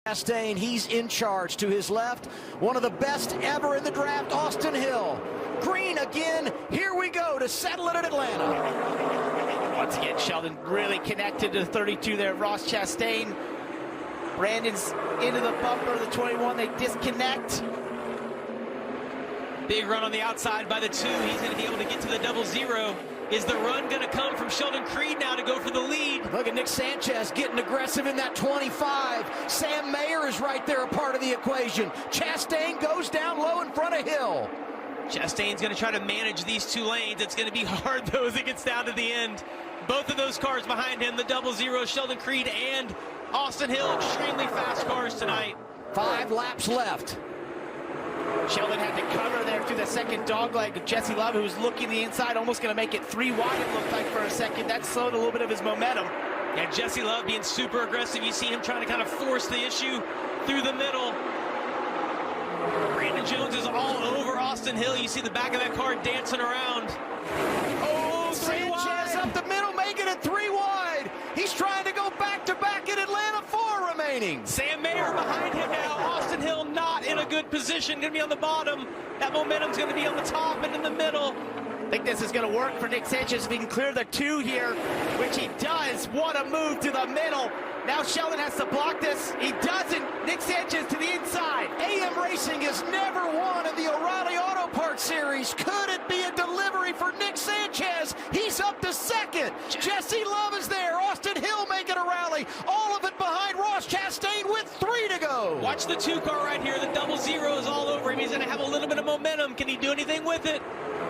Chastain, he's in charge. To his left, one of the best ever in the draft, Austin Hill. Green again. Here we go to settle it at Atlanta. Once again, Sheldon really connected to the 32 there. Ross Chastain. Brandon's into the bumper, the 21. They disconnect. Big run on the outside by the 2. He's going to be able to get to the 0-0. Is the run going to come from Sheldon Creed now to go for the lead? Look at Nick Sanchez getting aggressive in that 25. Sam Mayer is right there, a part of the equation. Chastain goes down low in front of Hill. Chastain's going to try to manage these 2 lanes. It's going to be hard, though, as it gets down to the end. Both of those cars behind him, the 0-0, Sheldon Creed and Austin Hill, extremely fast cars tonight. 5 laps left. Sheldon had to cover there through the second dogleg. Jesse Love, who was looking the inside, almost going to make it 3 wide, it looked like, for a second. That slowed a little bit of his momentum. And Jesse Love being super aggressive. You see him trying to kind of force the issue through the middle. Brandon Jones is all over Austin Hill. You see the back of that car dancing around. Oh, Sanchez up the middle, making it 3 wide. He's trying to go back-to-back in Atlanta, 4 remaining. Sam Mayer behind him now. Austin Hill not in a good position, going to be on the bottom. That momentum's going to be on the top and in the middle. I think this is going to work for Nick Sanchez if he can clear the 2 here, which he does. What a move to the middle. Now Sheldon has to block this. He doesn't. Nick Sanchez to the inside. AM Racing has never won in the O'Reilly Auto Parts Series. Could it be a delivery for Nick Sanchez? He's up to 2nd. Jesse Love is there. Austin Hill making a rally. All of it behind Ross Chastain with 3 to go. Watch the 2 car right here. The 0-0 is all over him. He's going to have a little bit of momentum. Can he do anything with it?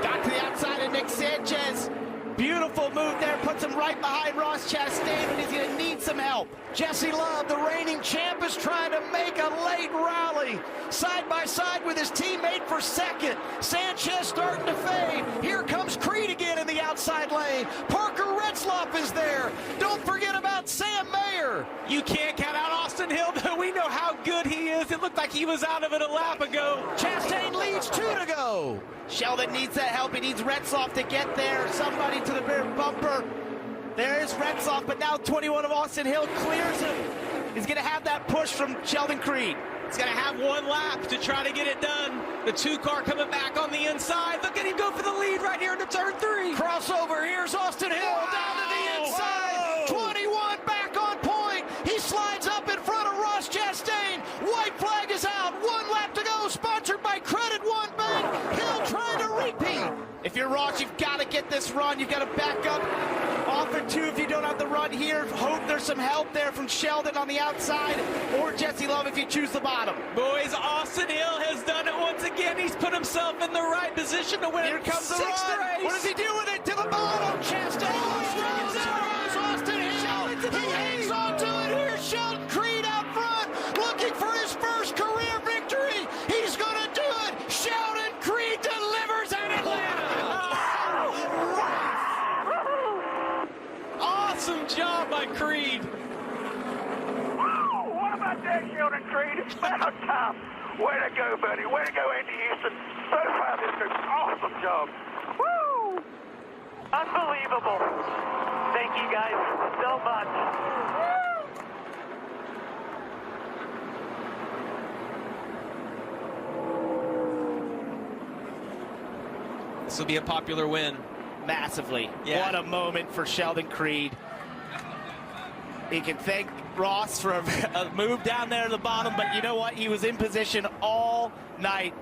Got to the outside of Nick Sanchez. Beautiful move there, puts him right behind Ross Chastain, and he's going to need some help. Jesse Love, the reigning champ, is trying to make a late rally. Side by side with his teammate for 2nd. Sanchez starting to fade. Here comes Creed again in the outside lane. Parker Retzlaff is there. Don't forget about Sam Mayer. You can't count out Austin Hill, though. We know how good he is. It looked like he was out of it a lap ago. Chastain leads 2 to go. Sheldon needs that help. He needs Retzlaff to get there. Somebody to the rear bumper. There's Retzlaff, but now 21 of Austin Hill clears him. He's going to have that push from Sheldon Creed. He's going to have 1 lap to try to get it done. The 2 car coming back on the inside. Look at him go for the lead right here into turn 3. Crossover. Here's Austin Hill down to the inside. 21 back on point. He slides up in front of Ross Chastain. White flag is out. 1 lap to go. Sponsored by Credit One Bank. Hill trying to repeat. If you're Ross, you've got to get this run. You've got to back up. Offer 2 if you don't have the run here. Hope there's some help there from Sheldon on the outside, or Jesse Love if you choose the bottom. Boys, Austin Hill has done it once again. He's put himself in the right position to win. Here comes the 6th run. race. What does he do with it? To the bottom. Chastain throws Austin Hill. He hangs on to it. Here's Sheldon Creed out front, looking for his first career victory. He's going to do it. Sheldon Creed delivers at Atlanta. Awesome job by Creed. Wow, what about that, Sheldon Creed? It's about time. Way to go, buddy. Way to go, Andy Houston. So proud of this group. Awesome job. Woo! Unbelievable. Thank you guys so much. This will be a popular win. Massively. Yeah. What a moment for Sheldon Creed. He can thank Ross for a move down there at the bottom, but you know what? He was in position all night.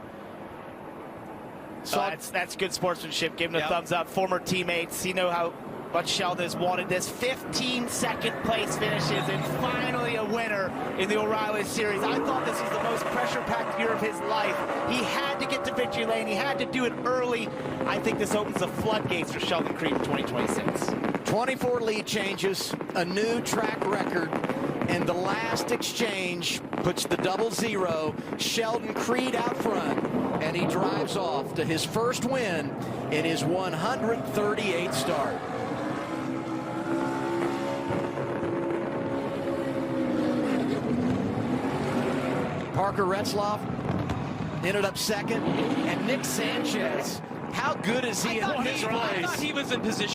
So that's good sportsmanship. Give him a thumbs up. Former teammates, you know how much Sheldon has wanted this. 15 second place finishes and finally a winner in the O'Reilly Series. I thought this was the most pressure-packed year of his life. He had to get to victory lane. He had to do it early. I think this opens the floodgates for Sheldon Creed in 2026. 24 lead changes, a new track record, and the last exchange puts the 0-0. Sheldon Creed out front, and he drives off to his first win in his 138th start. Parker Retzlaff ended up 2nd, and Nick Sanchez, how good is he in this race? I thought he was in position.